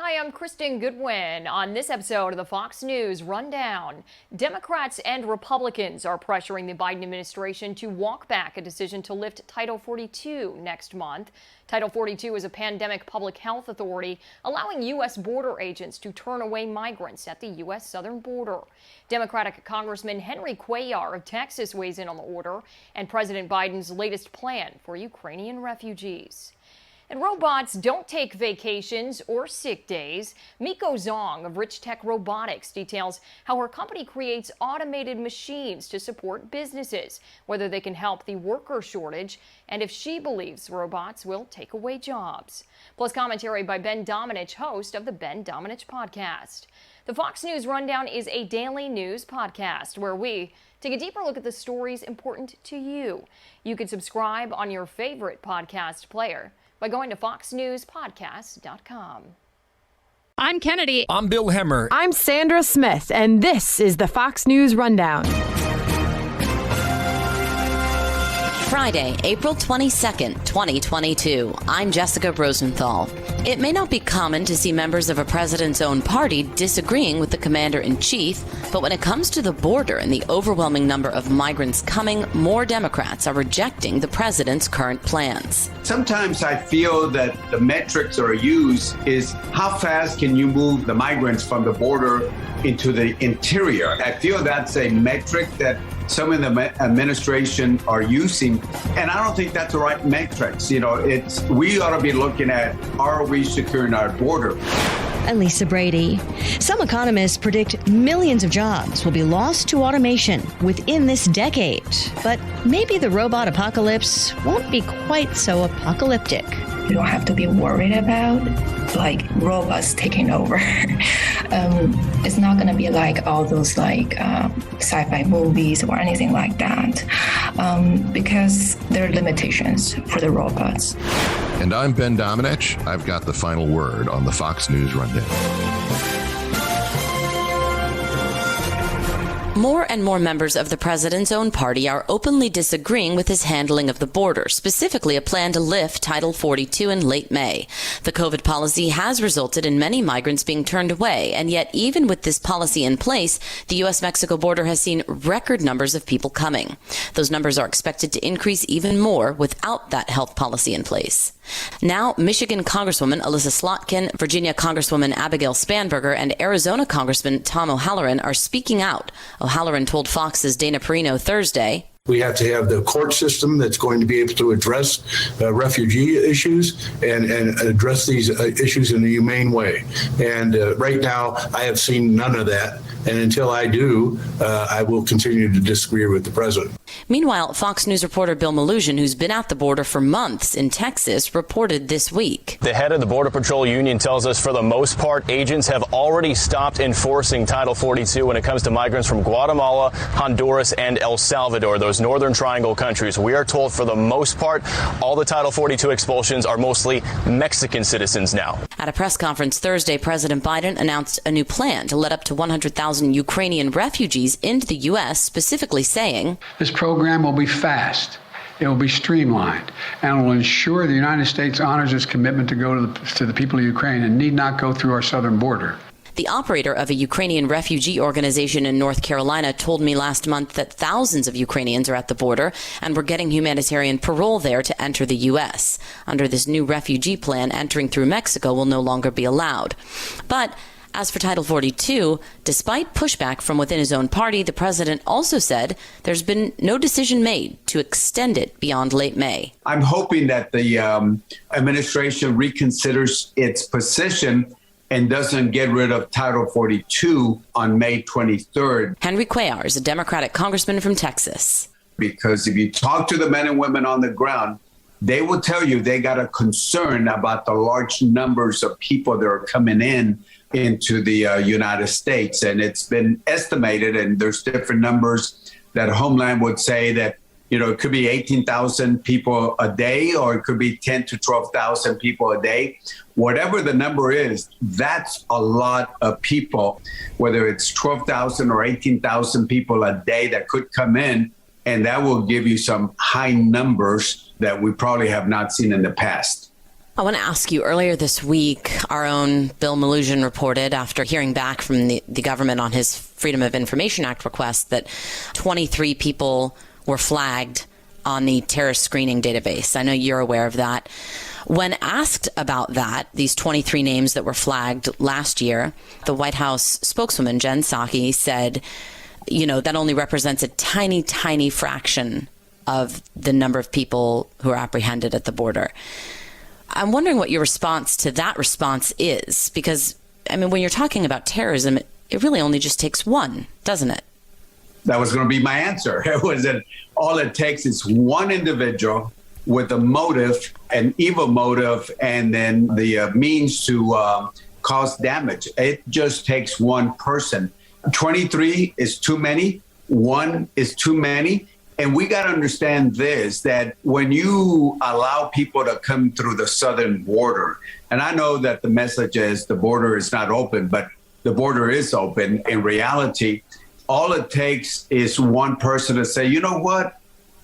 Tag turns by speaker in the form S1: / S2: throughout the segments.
S1: Hi, I'm Kristen Goodwin. On this episode of the Fox News Rundown, Democrats and Republicans are pressuring the Biden administration to walk back a decision to lift Title 42 next month. Title 42 is a pandemic public health authority allowing U.S. border agents to turn away migrants at the U.S. southern border. Democratic Congressman Henry Cuellar of Texas weighs in on the order and President Biden's latest plan for Ukrainian refugees. And robots don't take vacations or sick days. Miko Zhong of Richtech Robotics details how her company creates automated machines to support businesses, whether they can help the worker shortage, and if she believes robots will take away jobs. Plus commentary by Ben Domenech, host of the Ben Domenech podcast. The Fox News Rundown is a daily news podcast where we take a deeper look at the stories important to you. You can subscribe on your favorite podcast player by going to foxnewspodcast.com.
S2: I'm Kennedy.
S3: I'm Bill Hemmer.
S4: I'm Sandra Smith, and this is the Fox News Rundown.
S5: Friday, April 22nd, 2022. I'm Jessica Rosenthal. It may not be common to see members of a president's own party disagreeing with the commander-in-chief, but when it comes to the border and the overwhelming number of migrants coming, more Democrats are rejecting the president's current plans.
S6: Sometimes I feel that the metrics that are used is how fast can you move the migrants from the border into the interior. I feel that's a metric that some in the administration are using, and I don't think that's the right metrics. We ought to be looking at, are we securing our border?
S7: I'm Lisa Brady. Some economists predict millions of jobs will be lost to automation within this decade. But maybe the robot apocalypse won't be quite so apocalyptic.
S8: You don't have to be worried about robots taking over. It's not going to be like all those sci-fi movies or anything like that, because there are limitations for the robots.
S9: And I'm Ben Domenech. I've got the final word on the Fox News Rundown.
S5: More and more members of the president's own party are openly disagreeing with his handling of the border, specifically a plan to lift Title 42 in late May. The COVID policy has resulted in many migrants being turned away, and yet even with this policy in place, the U.S. Mexico border has seen record numbers of people coming. Those numbers are expected to increase even more without that health policy in place. Now, Michigan Congresswoman Alyssa Slotkin, Virginia Congresswoman Abigail Spanberger, and Arizona Congressman Tom O'Halloran are speaking out. O'Halloran told Fox's Dana Perino Thursday,
S10: we have to have the court system that's going to be able to address refugee issues and address these issues in a humane way. And right now, I have seen none of that. And until I do, I will continue to disagree with the president.
S5: Meanwhile, Fox News reporter Bill Melugin, who's been at the border for months in Texas, reported this week.
S11: The head of the Border Patrol Union tells us for the most part, agents have already stopped enforcing Title 42 when it comes to migrants from Guatemala, Honduras, and El Salvador, those Northern Triangle countries. We are told for the most part, all the Title 42 expulsions are mostly Mexican citizens now.
S5: At a press conference Thursday, President Biden announced a new plan to let up to 100,000 Ukrainian refugees into the U.S., specifically saying,
S12: this program will be fast. It will be streamlined and will ensure the United States honors its commitment to go to the people of Ukraine and need not go through our southern border.
S5: The operator of a Ukrainian refugee organization in North Carolina told me last month that thousands of Ukrainians are at the border and were getting humanitarian parole there to enter the U.S. Under this new refugee plan, entering through Mexico will no longer be allowed. But as for Title 42, despite pushback from within his own party, the president also said there's been no decision made to extend it beyond late May.
S6: I'm hoping that the administration reconsiders its position and doesn't get rid of Title 42 on May 23rd.
S5: Henry Cuellar is a Democratic congressman from Texas.
S6: Because if you talk to the men and women on the ground, they will tell you they got a concern about the large numbers of people that are coming into the United States. And it's been estimated, and there's different numbers, that Homeland would say that, it could be 18,000 people a day, or it could be 10 to 12,000 people a day. Whatever the number is, that's a lot of people, whether it's 12,000 or 18,000 people a day that could come in. And that will give you some high numbers that we probably have not seen in the past.
S5: I want to ask you, earlier this week, our own Bill Melugin reported, after hearing back from the government on his Freedom of Information Act request, that 23 people were flagged on the terrorist screening database. I know you're aware of that. When asked about that, these 23 names that were flagged last year, the White House spokeswoman, Jen Psaki, said, that only represents a tiny, tiny fraction of the number of people who are apprehended at the border. I'm wondering what your response to that response is, because, when you're talking about terrorism, it really only just takes one, doesn't it?
S6: That was going to be my answer. It was that all it takes is one individual with a motive, an evil motive, and then the means to cause damage. It just takes one person. 23 is too many. One is too many. And we got to understand this, that when you allow people to come through the southern border, and I know that the message is the border is not open, but the border is open. In reality, all it takes is one person to say, you know what?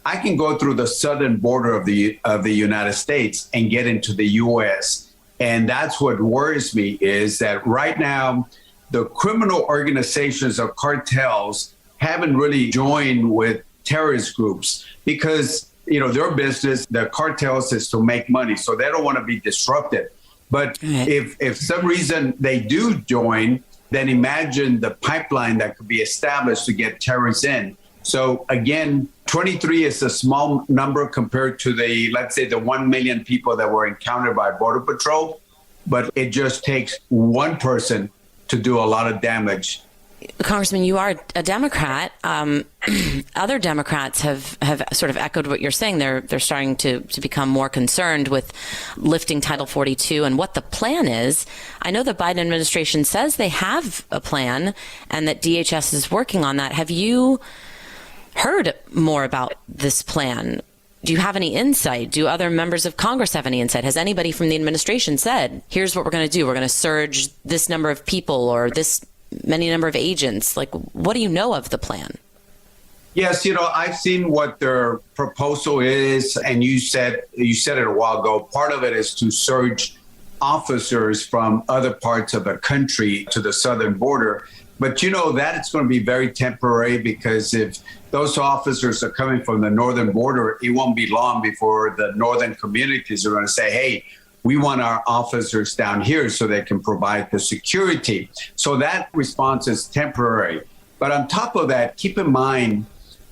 S6: I can go through the southern border of the United States and get into the U.S. And that's what worries me, is that right now, the criminal organizations or cartels haven't really joined with terrorist groups because, their business, the cartels, is to make money. So they don't want to be disrupted. But if some reason they do join, then imagine the pipeline that could be established to get terrorists in. So again, 23 is a small number compared to let's say the 1 million people that were encountered by Border Patrol. But it just takes one person to do a lot of damage.
S5: Congressman, you are a Democrat. Other Democrats have sort of echoed what you're saying. They're starting to become more concerned with lifting Title 42 and what the plan is. I know the Biden administration says they have a plan and that DHS is working on that. Have you heard more about this plan? Do you have any insight? Do other members of Congress have any insight? Has anybody from the administration said, here's what we're going to do? We're going to surge this number of people or this many number of agents. What do you know of the plan?
S6: Yes, I've seen what their proposal is, and you said it a while ago. Part of it is to surge officers from other parts of the country to the southern border. But that it's going to be very temporary, because if those officers are coming from the northern border, it won't be long before the northern communities are going to say, hey, we want our officers down here so they can provide the security. So that response is temporary. But on top of that, keep in mind,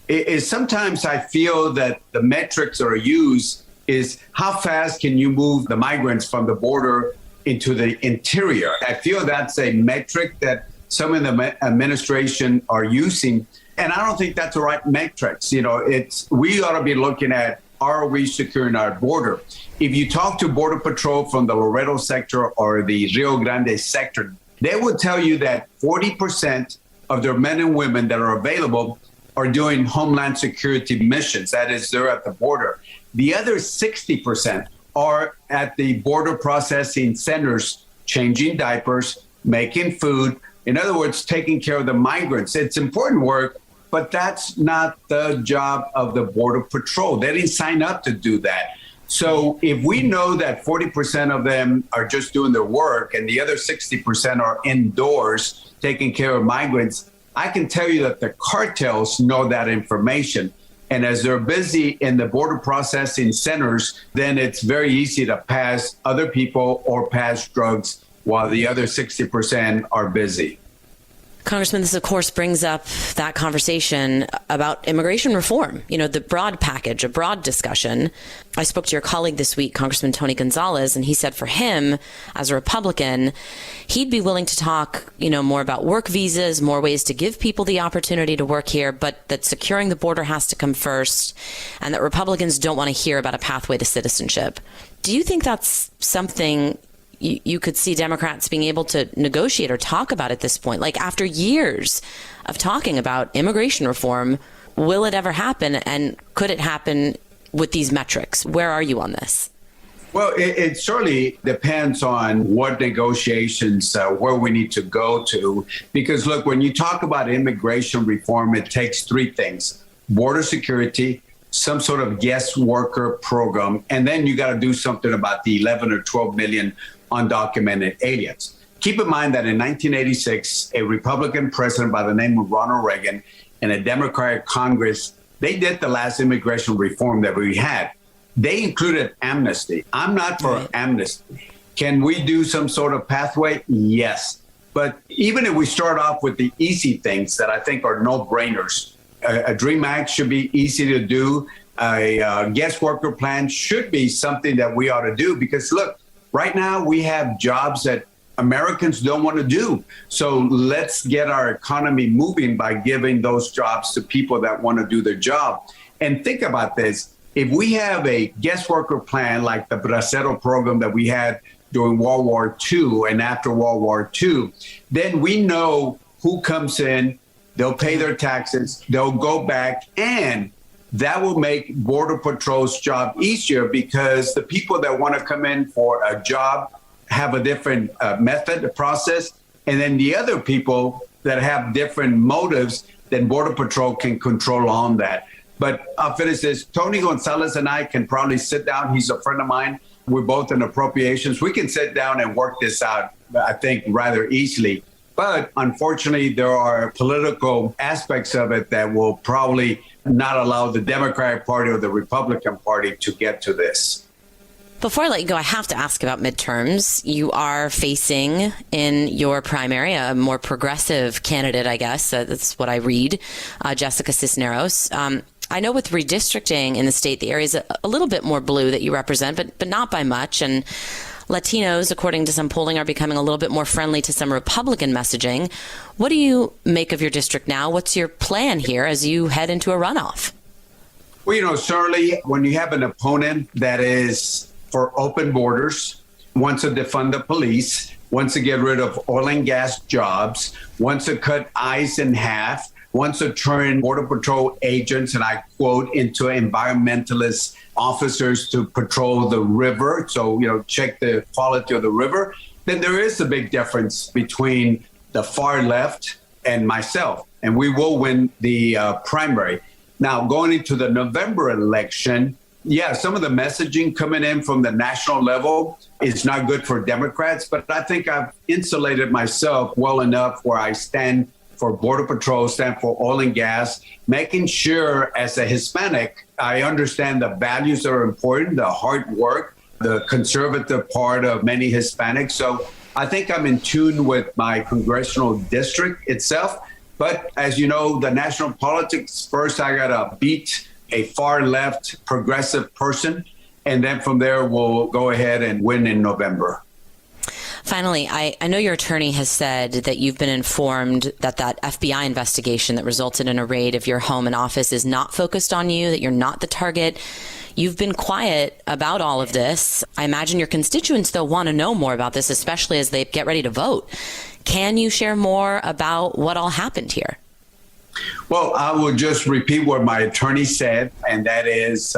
S6: is sometimes I feel that the metrics that are used is how fast can you move the migrants from the border into the interior. I feel that's a metric that some in the administration are using. And I don't think that's the right metrics. We ought to be looking at, are we securing our border? If you talk to Border Patrol from the Laredo sector or the Rio Grande sector, they would tell you that 40% of their men and women that are available are doing Homeland Security missions. That is, they're at the border. The other 60% are at the border processing centers, changing diapers, making food. In other words, taking care of the migrants. It's important work, but that's not the job of the Border Patrol. They didn't sign up to do that. So if we know that 40% of them are just doing their work and the other 60% are indoors taking care of migrants, I can tell you that the cartels know that information. And as they're busy in the border processing centers, then it's very easy to pass other people or pass drugs while the other 60% are busy.
S5: Congressman, this, of course, brings up that conversation about immigration reform, the broad package, a broad discussion. I spoke to your colleague this week, Congressman Tony Gonzalez, and he said for him, as a Republican, he'd be willing to talk, more about work visas, more ways to give people the opportunity to work here, but that securing the border has to come first, and that Republicans don't want to hear about a pathway to citizenship. Do you think that's something you could see Democrats being able to negotiate or talk about at this point? After years of talking about immigration reform, will it ever happen? And could it happen with these metrics? Where are you on this?
S6: Well, it certainly depends on what negotiations, where we need to go to. Because, look, when you talk about immigration reform, it takes three things: border security, some sort of guest worker program. And then you got to do something about the 11 or 12 million undocumented aliens. Keep in mind that in 1986, a Republican president by the name of Ronald Reagan and a Democratic Congress, they did the last immigration reform that we had. They included amnesty. I'm not for amnesty. Can we do some sort of pathway? Yes. But even if we start off with the easy things that I think are no-brainers, a DREAM Act should be easy to do. A guest worker plan should be something that we ought to do because, look, right now we have jobs that Americans don't want to do. So let's get our economy moving by giving those jobs to people that want to do their job. And think about this. If we have a guest worker plan like the Bracero program that we had during World War II and after World War II, then we know who comes in, they'll pay their taxes, they'll go back, and that will make Border Patrol's job easier because the people that want to come in for a job have a different method, process, and then the other people that have different motives, then Border Patrol can control on that. But I'll finish this. Tony Gonzalez and I can probably sit down. He's a friend of mine. We're both in appropriations. We can sit down and work this out, I think, rather easily. But unfortunately, there are political aspects of it that will probably not allow the Democratic Party or the Republican Party to get to this.
S5: Before I let you go, I have to ask about midterms. You are facing in your primary a more progressive candidate, I guess. That's what I read, Jessica Cisneros. I know with redistricting in the state, the area is a little bit more blue that you represent, but not by much. And Latinos, according to some polling, are becoming a little bit more friendly to some Republican messaging. What do you make of your district now? What's your plan here as you head into a runoff?
S6: Well, certainly when you have an opponent that is for open borders, wants to defund the police, wants to get rid of oil and gas jobs, wants to cut ICE in half, wants to turn Border Patrol agents, and I quote, into environmentalist officers to patrol the river. So, check the quality of the river. Then there is a big difference between the far left and myself, and we will win the primary. Now, going into the November election, some of the messaging coming in from the national level is not good for Democrats, but I think I've insulated myself well enough where I stand for Border Patrol, stand for oil and gas, making sure as a Hispanic, I understand the values that are important, the hard work, the conservative part of many Hispanics. So I think I'm in tune with my congressional district itself. But as you know, the national politics, first I got to beat a far left progressive person. And then from there, we'll go ahead and win in November.
S5: Finally, I know your attorney has said that you've been informed that FBI investigation that resulted in a raid of your home and office is not focused on you, that you're not the target. You've been quiet about all of this. I imagine your constituents, though, want to know more about this, especially as they get ready to vote. Can you share more about what all happened here?
S6: Well, I will just repeat what my attorney said, and that is,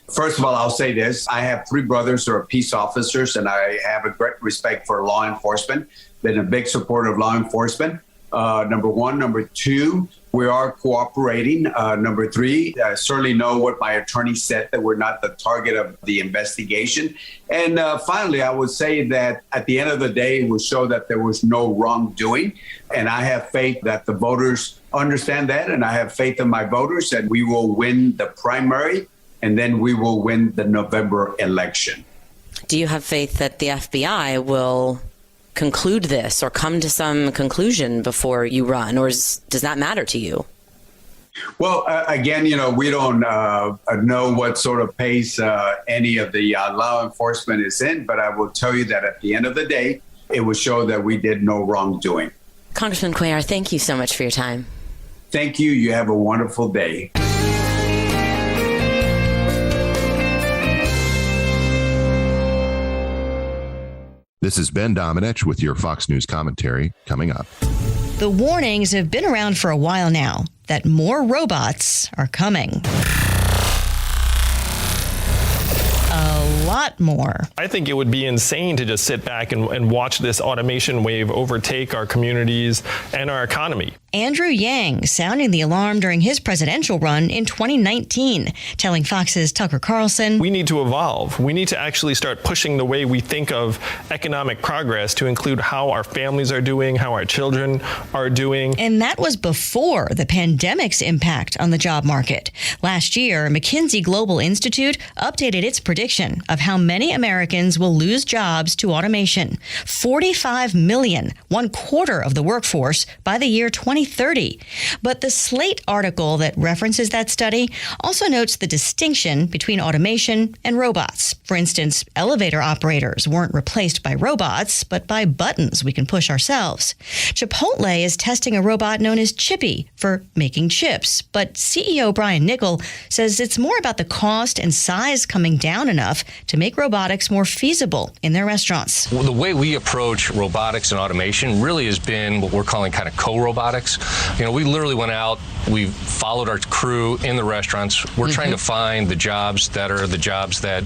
S6: first of all, I'll say this. I have 3 brothers who are peace officers, and I have a great respect for law enforcement, been a big supporter of law enforcement. Number 1. Number 2, we are cooperating. Number 3, I certainly know what my attorney said, that we're not the target of the investigation. And finally, I would say that at the end of the day, it will show that there was no wrongdoing. And I have faith that the voters understand that, and I have faith in my voters, and we will win the primary, and then we will win the November election.
S5: Do you have faith that the FBI will conclude this or come to some conclusion before you run, or does that matter to you?
S6: Well, again, we don't know what sort of pace any of the law enforcement is in, but I will tell you that at the end of the day, it will show that we did no wrongdoing.
S5: Congressman Cuellar, thank you so much for your time.
S6: Thank you. You have a wonderful day.
S9: This is Ben Domenech with your Fox News commentary coming up.
S7: The warnings have been around for a while now that more robots are coming. A lot more.
S3: I think it would be insane to just sit back and watch this automation wave overtake our communities and our economy.
S7: Andrew Yang sounding the alarm during his presidential run in 2019, telling Fox's Tucker Carlson,
S3: "We need to evolve. We need to actually start pushing the way we think of economic progress to include how our families are doing, how our children are doing."
S7: And that was before the pandemic's impact on the job market. Last year, McKinsey Global Institute updated its prediction of how many Americans will lose jobs to automation. 45 million, 1/4 of the workforce by the year 2030. But the Slate article that references that study also notes the distinction between automation and robots. For instance, elevator operators weren't replaced by robots, but by buttons we can push ourselves. Chipotle is testing a robot known as Chippy for making chips, but CEO Brian Niccol says it's more about the cost and size coming down enough to make robotics more feasible in their restaurants.
S13: Well, the way we approach robotics and automation really has been what we're calling kind of co-robotics. We literally went out, we followed our crew in the restaurants. We're trying to find the jobs that are the jobs that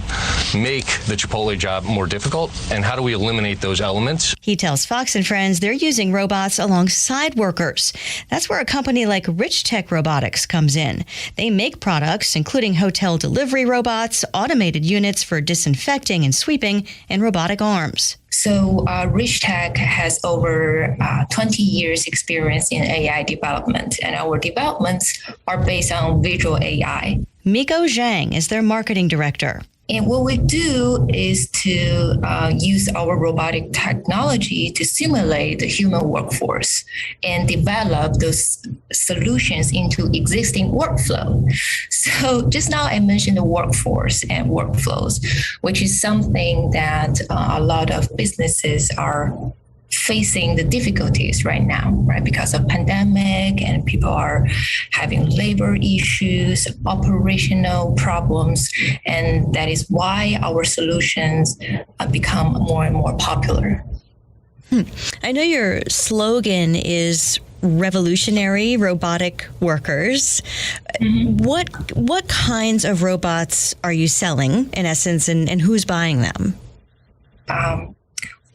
S13: make the Chipotle job more difficult, and how do we eliminate those elements?
S7: He tells Fox and Friends they're using robots alongside workers. That's where a company like Richtech Robotics comes in. They make products including hotel delivery robots, automated units for disinfecting and sweeping, and robotic arms.
S8: So Richtech has over 20 years experience in AI development, and our developments are based on visual AI.
S7: Miko Zhong is their marketing director.
S8: And what we do is to use our robotic technology to simulate the human workforce and develop those solutions into existing workflow. So just now I mentioned the workforce and workflows, which is something that a lot of businesses are facing the difficulties right now, right? Because of pandemic, and people are having labor issues, operational problems, and that is why our solutions become more and more popular.
S7: I know your slogan is revolutionary robotic workers. What kinds of robots are you selling, in essence, and who's buying them?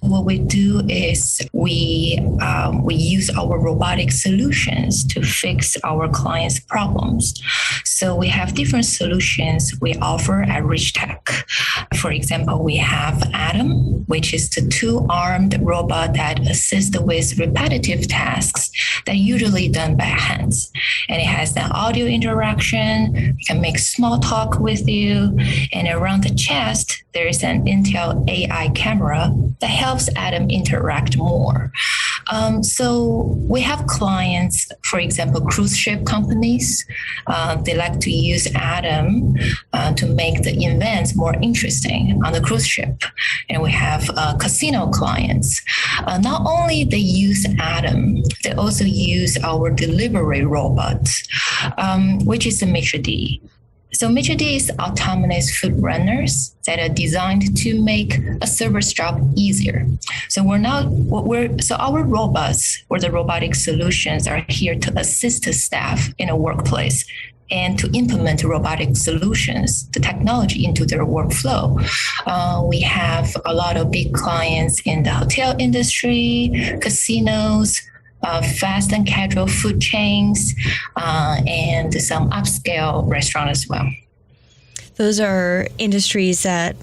S8: What we do is we use our robotic solutions to fix our clients' problems. So we have different solutions we offer at Richtech. For example, we have Adam, which is the 2-armed robot that assists with repetitive tasks that are usually done by hands. And it has an audio interaction. It can make small talk with you. And around the chest, there is an Intel AI camera that helps Adam interact more. So we have clients, for example, cruise ship companies. They like to use Adam to make the events more interesting on the cruise ship. And we have casino clients. Not only they use Adam, they also use our delivery robot, which is the Maitre D. So Maitre D is autonomous food runners that are designed to make a server's job easier. So our robots or the robotic solutions are here to assist the staff in a workplace and to implement robotic solutions, the technology into their workflow. We have a lot of big clients in the hotel industry, casinos, fast and casual food chains, and some upscale restaurants as well.
S7: Those are industries that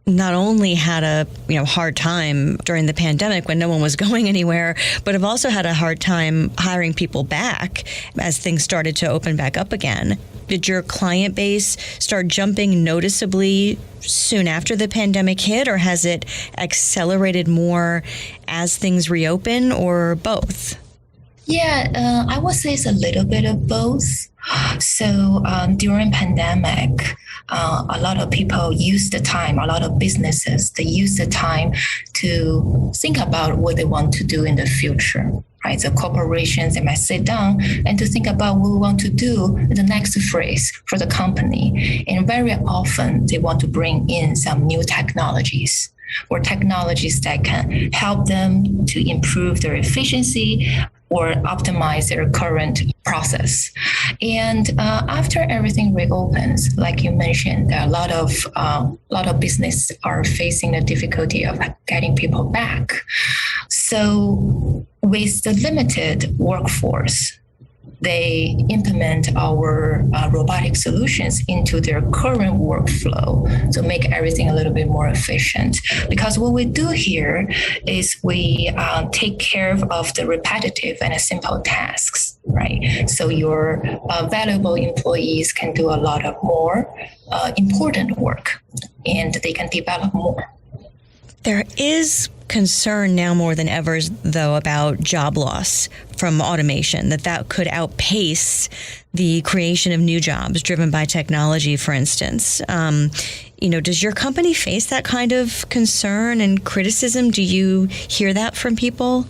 S7: not only had a hard time during the pandemic when no one was going anywhere, but have also had a hard time hiring people back as things started to open back up again. Did your client base start jumping noticeably soon after the pandemic hit, or has it accelerated more as things reopen, or both?
S8: Yeah, I would say it's a little bit of both. So during pandemic, a lot of people use the time, a lot of businesses, they use the time to think about what they want to do in the future, right? So corporations, they might sit down and to think about what we want to do in the next phase for the company. And very often they want to bring in some new technologies or technologies that can help them to improve their efficiency or optimize their current process. And after everything reopens, like you mentioned, there are a lot of business are facing the difficulty of getting people back. So with the limited workforce, they implement our robotic solutions into their current workflow to make everything a little bit more efficient. Because what we do here is we take care of the repetitive and simple tasks, right? So your valuable employees can do a lot of more important work, and they can develop more.
S7: There is concern now more than ever, though, about job loss from automation, that could outpace the creation of new jobs driven by technology, for instance. Does your company face that kind of concern and criticism? Do you hear that from people?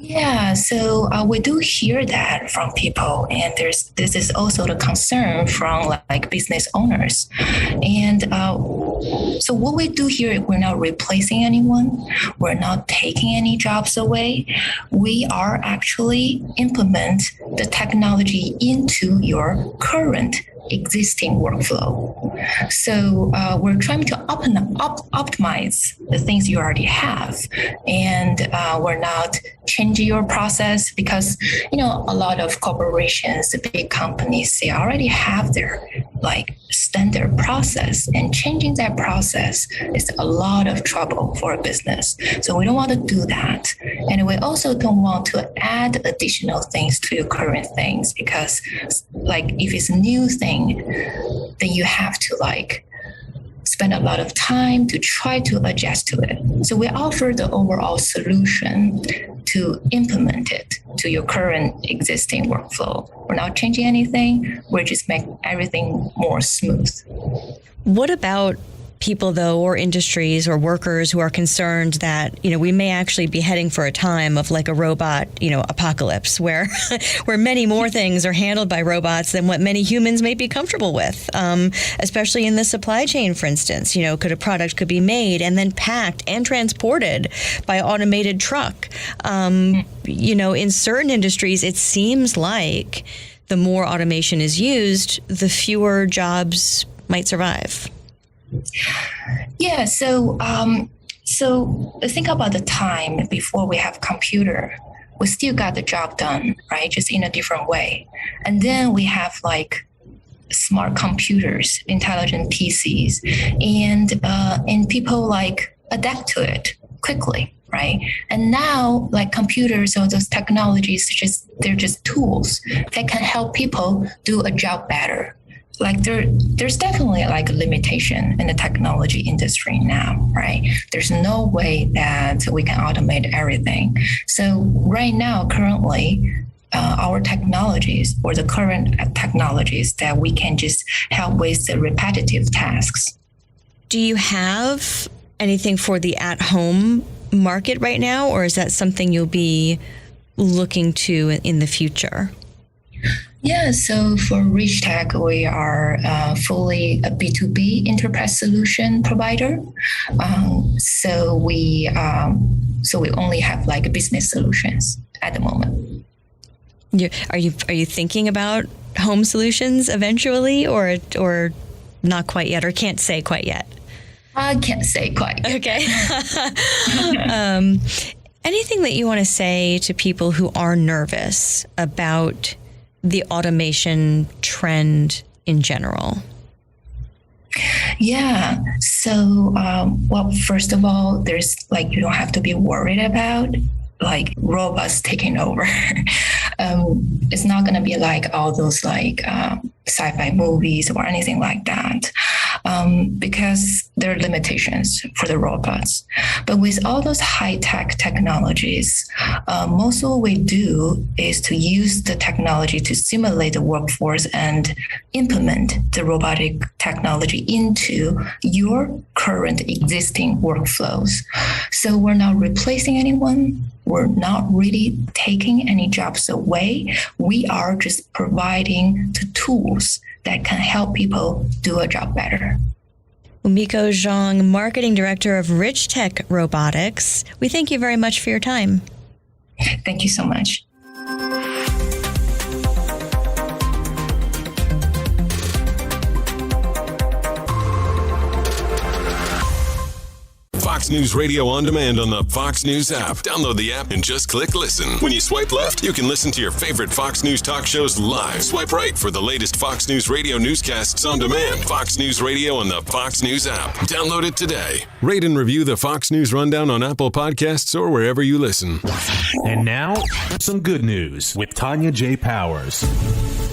S8: Yeah, so we do hear that from people, and this is also the concern from like business owners. And so what we do here, we're not replacing anyone. We're not taking any jobs away. We are actually implement the technology into your current existing workflow. So we're trying to optimize the things you already have, and we're not changing your process because a lot of corporations, the big companies, they already have their like standard process, and changing that process is a lot of trouble for a business. So we don't want to do that, and we also don't want to add additional things to your current things, because like if it's a new thing, then you have to like spend a lot of time to try to adjust to it. So we offer the overall solution to implement it to your current existing workflow. We're not changing anything. We're just making everything more smooth.
S7: What about people, though, or industries or workers who are concerned that, we may actually be heading for a time of like a robot, apocalypse where many more things are handled by robots than what many humans may be comfortable with, especially in the supply chain, for instance. A product could be made and then packed and transported by automated truck. In certain industries, it seems like the more automation is used, the fewer jobs might survive.
S8: Yeah, so think about the time before we have computer. We still got the job done, right? Just in a different way. And then we have like smart computers, intelligent PCs, and people like adapt to it quickly, right? And now like computers or those technologies, they're just tools that can help people do a job better. Like there's definitely like a limitation in the technology industry now, right? There's no way that we can automate everything. So right now, currently, our technologies or the current technologies that we can just help with the repetitive tasks.
S7: Do you have anything for the at-home market right now, or is that something you'll be looking to in the future?
S8: Yeah, so for Richtech, we are fully a B2B enterprise solution provider. So we only have like business solutions at the moment.
S7: Are you thinking about home solutions eventually, or not quite yet, or can't say quite yet?
S8: I can't say quite yet.
S7: Okay. Anything that you want to say to people who are nervous about the automation trend in general?
S8: Yeah. So, well, first of all, there's like, you don't have to be worried about like robots taking over. It's not going to be like all those like sci-fi movies or anything like that, because there are limitations for the robots. But with all those high-tech technologies, most of what we do is to use the technology to simulate the workforce and implement the robotic technology into your current existing workflows. So we're not replacing anyone. We're not really taking any jobs away. We are just providing the tools that can help people do a job better.
S7: Miko Zhong, Marketing Director of Richtech Robotics, we thank you very much for your time.
S8: Thank you so much.
S14: Fox News Radio on demand on the Fox News app. Download the app and just click listen. When you swipe left, you can listen to your favorite Fox News talk shows live. Swipe right for the latest Fox News Radio newscasts on demand. Fox News Radio on the Fox News app. Download it today. Rate and review the Fox News Rundown on Apple Podcasts or wherever you listen.
S15: And now, some good news with Tanya J. Powers.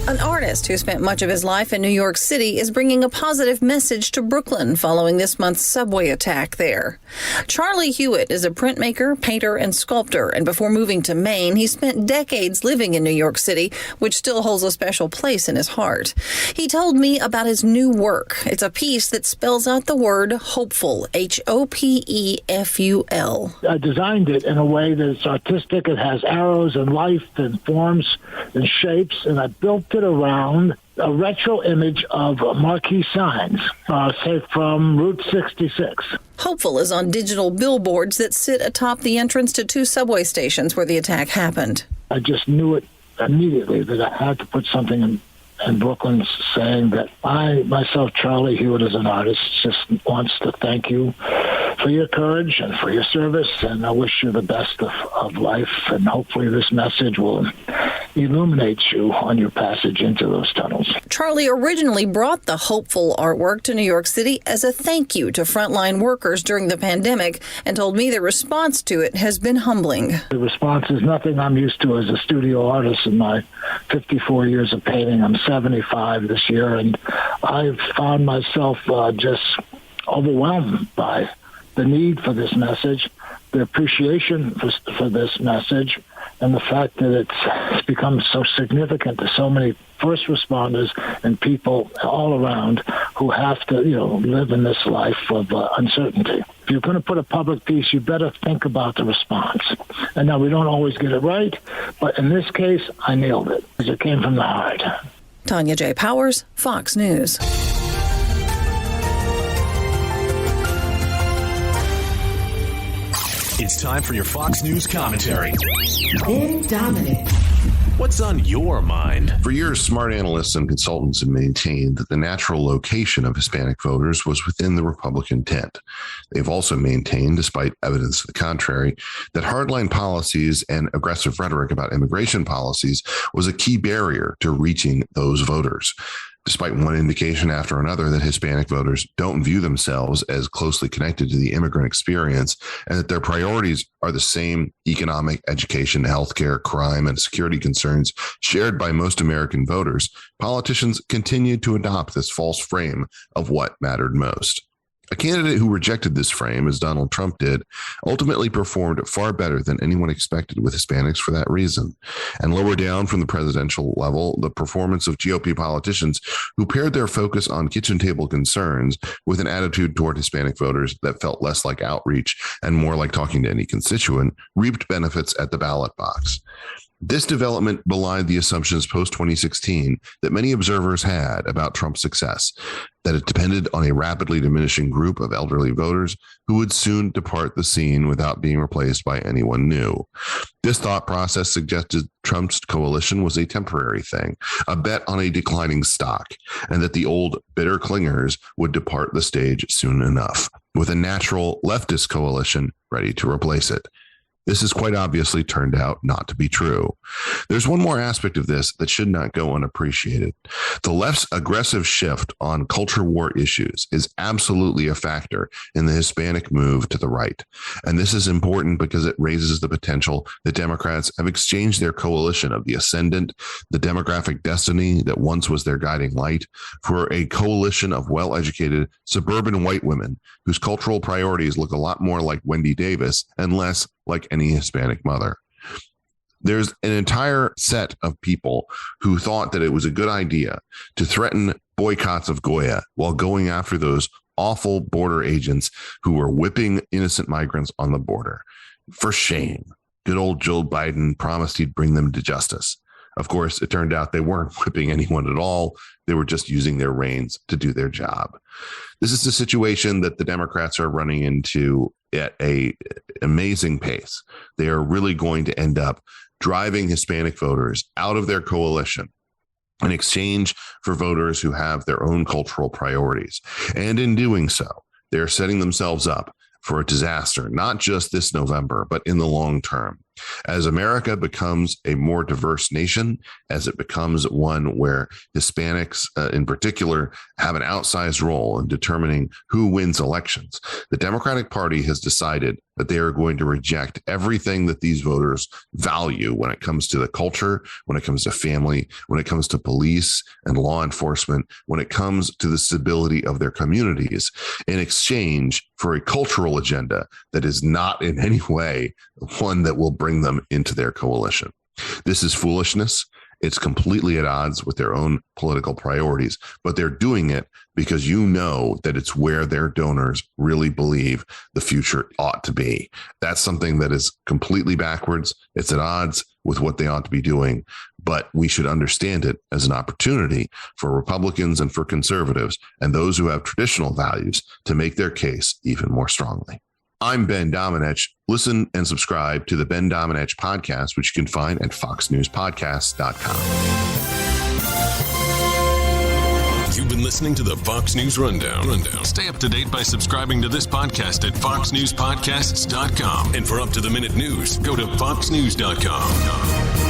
S16: An artist who spent much of his life in New York City is bringing a positive message to Brooklyn following this month's subway attack there. Charlie Hewitt is a printmaker, painter, and sculptor, and before moving to Maine, he spent decades living in New York City, which still holds a special place in his heart. He told me about his new work. It's a piece that spells out the word hopeful, H-O-P-E-F-U-L.
S17: I designed it in a way that it's artistic. It has arrows and life and forms and shapes, and I built it around a retro image of marquee signs, say from Route 66.
S16: Hopeful is on digital billboards that sit atop the entrance to two subway stations where the attack happened.
S17: I just knew it immediately that I had to put something in Brooklyn saying that I, myself, Charlie Hewitt, as an artist, just wants to thank you for your courage and for your service, and I wish you the best of life, and hopefully this message will illuminate you on your passage into those tunnels.
S16: Charlie originally brought the hopeful artwork to New York City as a thank you to frontline workers during the pandemic, and told me the response to it has been humbling.
S17: The response is nothing I'm used to as a studio artist in my 54 years of painting. I'm 75 this year, and I've found myself just overwhelmed by the need for this message, the appreciation for this message, and the fact that it's become so significant to so many first responders and people all around who have to, live in this life of uncertainty. If you're going to put a public piece, you better think about the response. And now we don't always get it right, but in this case, I nailed it because it came from the heart.
S16: Tanya J. Powers, Fox News.
S15: It's time for your Fox News commentary.
S18: Ben Dominic.
S15: What's on your mind?
S9: For years, smart analysts and consultants have maintained that the natural location of Hispanic voters was within the Republican tent. They've also maintained, despite evidence to the contrary, that hardline policies and aggressive rhetoric about immigration policies was a key barrier to reaching those voters. Despite one indication after another that Hispanic voters don't view themselves as closely connected to the immigrant experience and that their priorities are the same economic, education, healthcare, crime, and security concerns shared by most American voters, politicians continue to adopt this false frame of what mattered most. A candidate who rejected this frame, as Donald Trump did, ultimately performed far better than anyone expected with Hispanics for that reason. And lower down from the presidential level, the performance of GOP politicians who paired their focus on kitchen table concerns with an attitude toward Hispanic voters that felt less like outreach and more like talking to any constituent reaped benefits at the ballot box. This development belied the assumptions post-2016 that many observers had about Trump's success, that it depended on a rapidly diminishing group of elderly voters who would soon depart the scene without being replaced by anyone new. This thought process suggested Trump's coalition was a temporary thing, a bet on a declining stock, and that the old bitter clingers would depart the stage soon enough, with a natural leftist coalition ready to replace it. This has quite obviously turned out not to be true. There's one more aspect of this that should not go unappreciated. The left's aggressive shift on culture war issues is absolutely a factor in the Hispanic move to the right. And this is important because it raises the potential that Democrats have exchanged their coalition of the ascendant, the demographic destiny that once was their guiding light, for a coalition of well-educated suburban white women whose cultural priorities look a lot more like Wendy Davis and less like any Hispanic mother. There's an entire set of people who thought that it was a good idea to threaten boycotts of Goya while going after those awful border agents who were whipping innocent migrants on the border. For shame. Good old Joe Biden promised he'd bring them to justice. Of course, it turned out they weren't whipping anyone at all. They were just using their reins to do their job. This is the situation that the Democrats are running into at an amazing pace. They are really going to end up driving Hispanic voters out of their coalition in exchange for voters who have their own cultural priorities. And in doing so, they're setting themselves up for a disaster, not just this November, but in the long term. As America becomes a more diverse nation, as it becomes one where Hispanics in particular have an outsized role in determining who wins elections, the Democratic Party has decided that they are going to reject everything that these voters value when it comes to the culture, when it comes to family, when it comes to police and law enforcement, when it comes to the stability of their communities, in exchange for a cultural agenda that is not in any way one that will bring them into their coalition. This is foolishness. It's completely at odds with their own political priorities, but they're doing it because you know that it's where their donors really believe the future ought to be. That's something that is completely backwards. It's at odds with what they ought to be doing, but we should understand it as an opportunity for Republicans and for conservatives and those who have traditional values to make their case even more strongly. I'm Ben Domenech. Listen and subscribe to the Ben Domenech podcast, which you can find at foxnewspodcasts.com.
S14: You've been listening to the Fox News Rundown. Stay up to date by subscribing to this podcast at foxnewspodcasts.com. And for up-to-the-minute news, go to foxnews.com.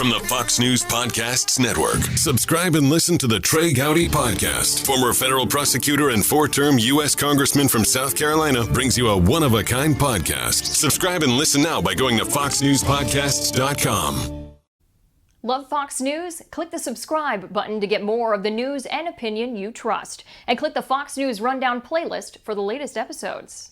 S14: From the Fox News Podcasts Network, subscribe and listen to the Trey Gowdy Podcast. Former federal prosecutor and four-term U.S. Congressman from South Carolina brings you a one-of-a-kind podcast. Subscribe and listen now by going to foxnewspodcasts.com.
S1: Love Fox News? Click the subscribe button to get more of the news and opinion you trust. And click the Fox News Rundown playlist for the latest episodes.